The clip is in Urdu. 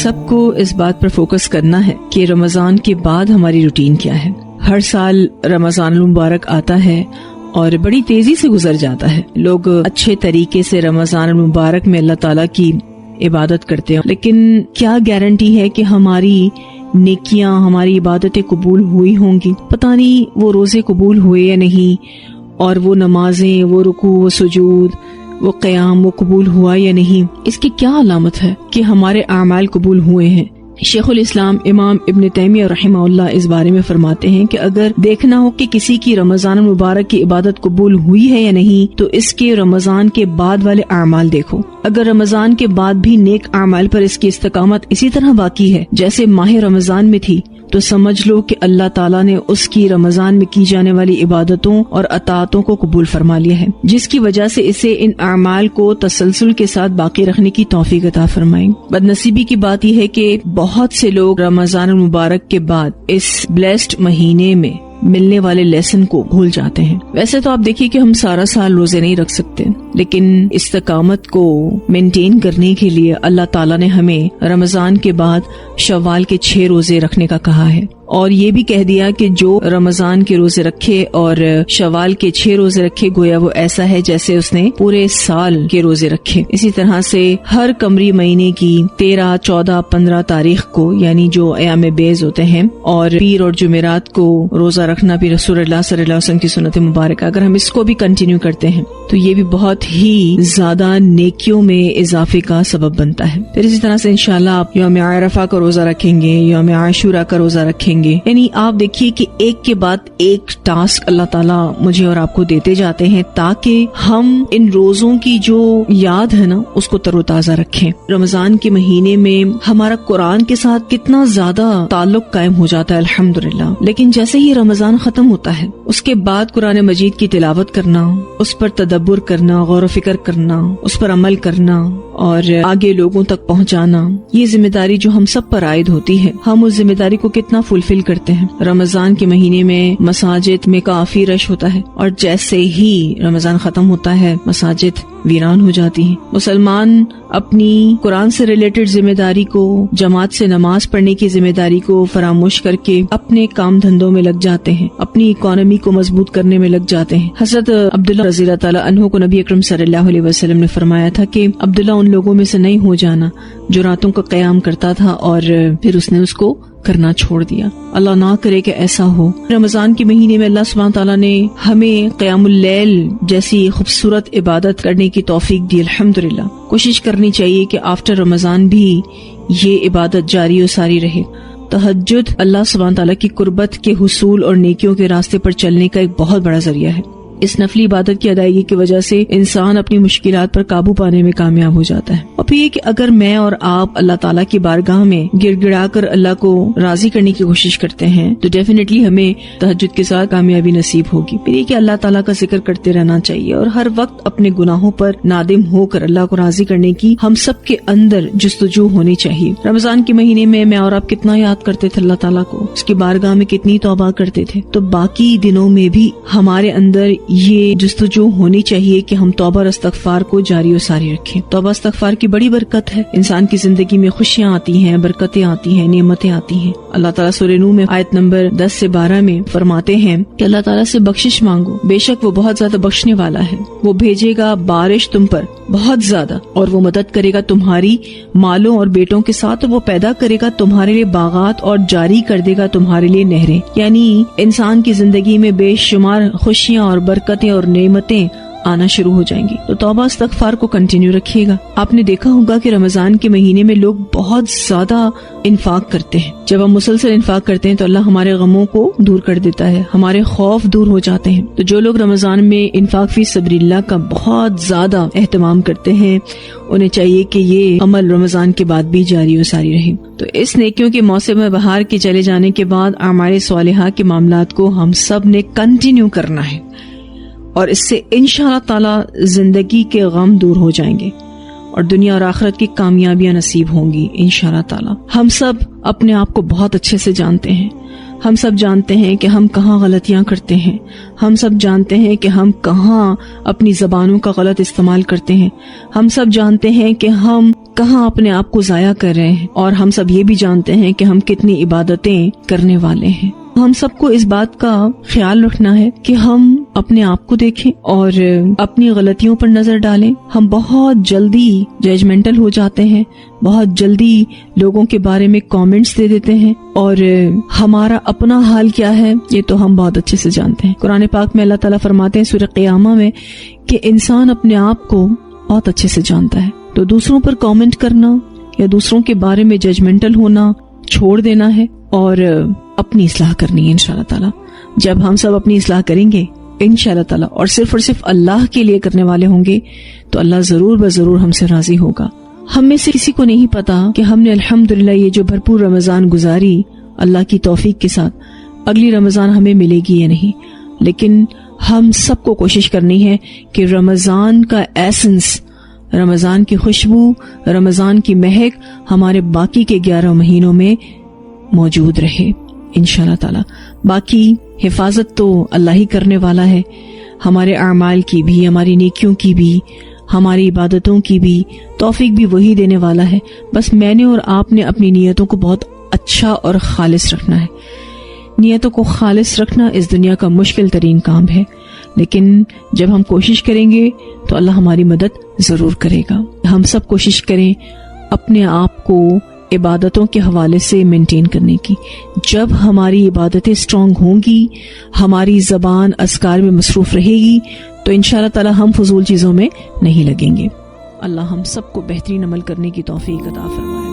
سب کو اس بات پر فوکس کرنا ہے کہ رمضان کے بعد ہماری روٹین کیا ہے. ہر سال رمضان المبارک آتا ہے اور بڑی تیزی سے گزر جاتا ہے. لوگ اچھے طریقے سے رمضان المبارک میں اللہ تعالیٰ کی عبادت کرتے ہیں، لیکن کیا گارنٹی ہے کہ ہماری نیکیاں، ہماری عبادتیں قبول ہوئی ہوں گی؟ پتہ نہیں وہ روزے قبول ہوئے یا نہیں، اور وہ نمازیں، وہ رکوع، وہ سجود، وہ قیام، وہ قبول ہوا یا نہیں. اس کی کیا علامت ہے کہ ہمارے اعمال قبول ہوئے ہیں؟ شیخ الاسلام امام ابن تیمیہ رحمہ اللہ اس بارے میں فرماتے ہیں کہ اگر دیکھنا ہو کہ کسی کی رمضان المبارک کی عبادت قبول ہوئی ہے یا نہیں، تو اس کے رمضان کے بعد والے اعمال دیکھو. اگر رمضان کے بعد بھی نیک اعمال پر اس کی استقامت اسی طرح باقی ہے جیسے ماہ رمضان میں تھی، تو سمجھ لو کہ اللہ تعالیٰ نے اس کی رمضان میں کی جانے والی عبادتوں اور اطاعتوں کو قبول فرما لیا ہے، جس کی وجہ سے اسے ان اعمال کو تسلسل کے ساتھ باقی رکھنے کی توفیق عطا فرمائیں. بدنصیبی کی بات یہ ہے کہ بہت سے لوگ رمضان المبارک کے بعد اس بلیسڈ مہینے میں ملنے والے لیسن کو بھول جاتے ہیں. ویسے تو آپ دیکھیے کہ ہم سارا سال روزے نہیں رکھ سکتے، لیکن استقامت کو مینٹین کرنے کے لیے اللہ تعالیٰ نے ہمیں رمضان کے بعد شوال کے 6 روزے رکھنے کا کہا ہے، اور یہ بھی کہہ دیا کہ جو رمضان کے روزے رکھے اور شوال کے 6 روزے رکھے، گویا وہ ایسا ہے جیسے اس نے پورے سال کے روزے رکھے. اسی طرح سے ہر قمری مہینے کی 13، 14، 15 تاریخ کو، یعنی جو ایام بیض ہوتے ہیں، اور پیر اور جمعرات کو روزہ رکھنا بھی رسول اللہ صلی اللہ علیہ وسلم کی سنت مبارکہ، اگر ہم اس کو بھی کنٹینیو کرتے ہیں تو یہ بھی بہت ہی زیادہ نیکیوں میں اضافے کا سبب بنتا ہے. پھر اسی طرح سے انشاءاللہ آپ یوم عرفہ کا روزہ رکھیں گے، یوم عاشوراء کا روزہ رکھیں گے. یعنی آپ دیکھیے کہ ایک کے بعد ایک ٹاسک اللہ تعالیٰ مجھے اور آپ کو دیتے جاتے ہیں تاکہ ہم ان روزوں کی جو یاد ہے نا اس کو تر و تازہ رکھیں. رمضان کے مہینے میں ہمارا قرآن کے ساتھ کتنا زیادہ تعلق قائم ہو جاتا ہے الحمدللہ، لیکن جیسے ہی رمضان ختم ہوتا ہے اس کے بعد قرآن مجید کی تلاوت کرنا، اس پر تدبر کرنا، غور و فکر کرنا، اس پر عمل کرنا اور آگے لوگوں تک پہنچانا، یہ ذمہ داری جو ہم سب پر عائد ہوتی ہے، ہم اس ذمہ داری کو کتنا فلفل کرتے ہیں. رمضان کے مہینے میں مساجد میں کافی رش ہوتا ہے، اور جیسے ہی رمضان ختم ہوتا ہے مساجد ویران ہو جاتی ہیں. مسلمان اپنی قرآن سے ریلیٹڈ ذمہ داری کو، جماعت سے نماز پڑھنے کی ذمہ داری کو فراموش کر کے اپنے کام دھندوں میں لگ جاتے ہیں، اپنی اکانومی کو مضبوط کرنے میں لگ جاتے ہیں. حضرت عبداللہ رضی اللہ تعالیٰ عنہ کو نبی اکرم صلی اللہ علیہ وسلم نے فرمایا تھا کہ عبداللہ ان لوگوں میں سے نہیں ہو جانا جو راتوں کا قیام کرتا تھا اور پھر اس نے اس کو کرنا چھوڑ دیا. اللہ نہ کرے کہ ایسا ہو. رمضان کے مہینے میں اللہ سبحانہ تعالیٰ نے ہمیں قیام اللیل جیسی خوبصورت عبادت کرنے کی توفیق دی. الحمدللہ کوشش کرنی چاہیے کہ آفٹر رمضان بھی یہ عبادت جاری و ساری رہے. تہجد اللہ سبحانہ تعالیٰ کی قربت کے حصول اور نیکیوں کے راستے پر چلنے کا ایک بہت بڑا ذریعہ ہے. اس نفلی عبادت کی ادائیگی کی وجہ سے انسان اپنی مشکلات پر قابو پانے میں کامیاب ہو جاتا ہے. اور پھر یہ کہ اگر میں اور آپ اللہ تعالیٰ کی بارگاہ میں گڑ گڑا کر اللہ کو راضی کرنے کی کوشش کرتے ہیں تو ڈیفینیٹلی ہمیں تہجد کے ساتھ کامیابی نصیب ہوگی. پھر یہ کہ اللہ تعالیٰ کا ذکر کرتے رہنا چاہیے اور ہر وقت اپنے گناہوں پر نادم ہو کر اللہ کو راضی کرنے کی ہم سب کے اندر جستجو ہونی چاہیے. رمضان کے مہینے میں اور آپ کتنا یاد کرتے تھے اللہ تعالیٰ کو، اس کی بارگاہ میں کتنی توبہ کرتے تھے، تو باقی دنوں میں بھی ہمارے اندر یہ جستجو ہونی چاہیے کہ ہم توبہ اور استغفار کو جاری و ساری رکھیں. توبہ استغفار کی بڑی برکت ہے. انسان کی زندگی میں خوشیاں آتی ہیں، برکتیں آتی ہیں، نعمتیں آتی ہیں. اللہ تعالیٰ سورہ نوح میں آیت نمبر 10 سے 12 میں فرماتے ہیں کہ اللہ تعالیٰ سے بخشش مانگو، بے شک وہ بہت زیادہ بخشنے والا ہے. وہ بھیجے گا بارش تم پر بہت زیادہ، اور وہ مدد کرے گا تمہاری مالوں اور بیٹوں کے ساتھ، وہ پیدا کرے گا تمہارے لیے باغات اور جاری کر دے گا تمہارے لیے نہریں. یعنی انسان کی زندگی میں بے شمار خوشیاں اور برکتیں اور نعمتیں آنا شروع ہو جائیں گی. تو توبہ استغفار کو کنٹینیو رکھیے گا. آپ نے دیکھا ہوگا کہ رمضان کے مہینے میں لوگ بہت زیادہ انفاق کرتے ہیں. جب ہم مسلسل انفاق کرتے ہیں تو اللہ ہمارے غموں کو دور کر دیتا ہے، ہمارے خوف دور ہو جاتے ہیں. تو جو لوگ رمضان میں انفاق فی سبیل اللہ کا بہت زیادہ اہتمام کرتے ہیں انہیں چاہیے کہ یہ عمل رمضان کے بعد بھی جاری و ساری رہے. تو اس نیکیوں کے موسم بہار کے چلے جانے کے بعد اعمال صالحہ کے معاملات کو ہم سب نے کنٹینیو کرنا ہے، اور اس سے انشاءاللہ تعالی زندگی کے غم دور ہو جائیں گے اور دنیا اور آخرت کی کامیابیاں نصیب ہوں گی انشاءاللہ تعالی. ہم سب اپنے آپ کو بہت اچھے سے جانتے ہیں. ہم سب جانتے ہیں کہ ہم کہاں غلطیاں کرتے ہیں، ہم سب جانتے ہیں کہ ہم کہاں اپنی زبانوں کا غلط استعمال کرتے ہیں، ہم سب جانتے ہیں کہ ہم کہاں اپنے آپ کو ضائع کر رہے ہیں، اور ہم سب یہ بھی جانتے ہیں کہ ہم کتنی عبادتیں کرنے والے ہیں۔ ہم سب کو اس بات کا خیال رکھنا ہے کہ ہم اپنے آپ کو دیکھیں اور اپنی غلطیوں پر نظر ڈالیں۔ ہم بہت جلدی ججمنٹل ہو جاتے ہیں، بہت جلدی لوگوں کے بارے میں کامنٹس دے دیتے ہیں، اور ہمارا اپنا حال کیا ہے یہ تو ہم بہت اچھے سے جانتے ہیں۔ قرآن پاک میں اللہ تعالیٰ فرماتے ہیں سورہ قیامہ میں کہ انسان اپنے آپ کو بہت اچھے سے جانتا ہے، تو دوسروں پر کامنٹ کرنا یا دوسروں کے بارے میں ججمنٹل ہونا چھوڑ دینا ہے اور اپنی اصلاح کرنی ہے انشاءاللہ تعالیٰ۔ جب ہم سب اپنی اصلاح کریں گے انشاءاللہ تعالیٰ اور صرف اللہ کے لیے کرنے والے ہوں گے تو اللہ ضرور بضرور ہم سے راضی ہوگا۔ ہم میں سے کسی کو نہیں پتا کہ ہم نے الحمدللہ یہ جو بھرپور رمضان گزاری اللہ کی توفیق کے ساتھ، اگلی رمضان ہمیں ملے گی یا نہیں، لیکن ہم سب کو کوشش کرنی ہے کہ رمضان کا ایسنس، رمضان کی خوشبو، رمضان کی مہک ہمارے باقی کے 11 مہینوں میں موجود رہے انشاءاللہ تعالی۔ باقی حفاظت تو اللہ ہی کرنے والا ہے، ہمارے اعمال کی بھی، ہماری نیکیوں کی بھی، ہماری عبادتوں کی بھی توفیق بھی وہی دینے والا ہے۔ بس میں نے اور آپ نے اپنی نیتوں کو بہت اچھا اور خالص رکھنا ہے۔ نیتوں کو خالص رکھنا اس دنیا کا مشکل ترین کام ہے، لیکن جب ہم کوشش کریں گے تو اللہ ہماری مدد ضرور کرے گا۔ ہم سب کوشش کریں اپنے آپ کو عبادتوں کے حوالے سے مینٹین کرنے کی۔ جب ہماری عبادتیں اسٹرانگ ہوں گی، ہماری زبان اذکار میں مصروف رہے گی، تو انشاءاللہ تعالی ہم فضول چیزوں میں نہیں لگیں گے۔ اللہ ہم سب کو بہترین عمل کرنے کی توفیق عطا فرمائے۔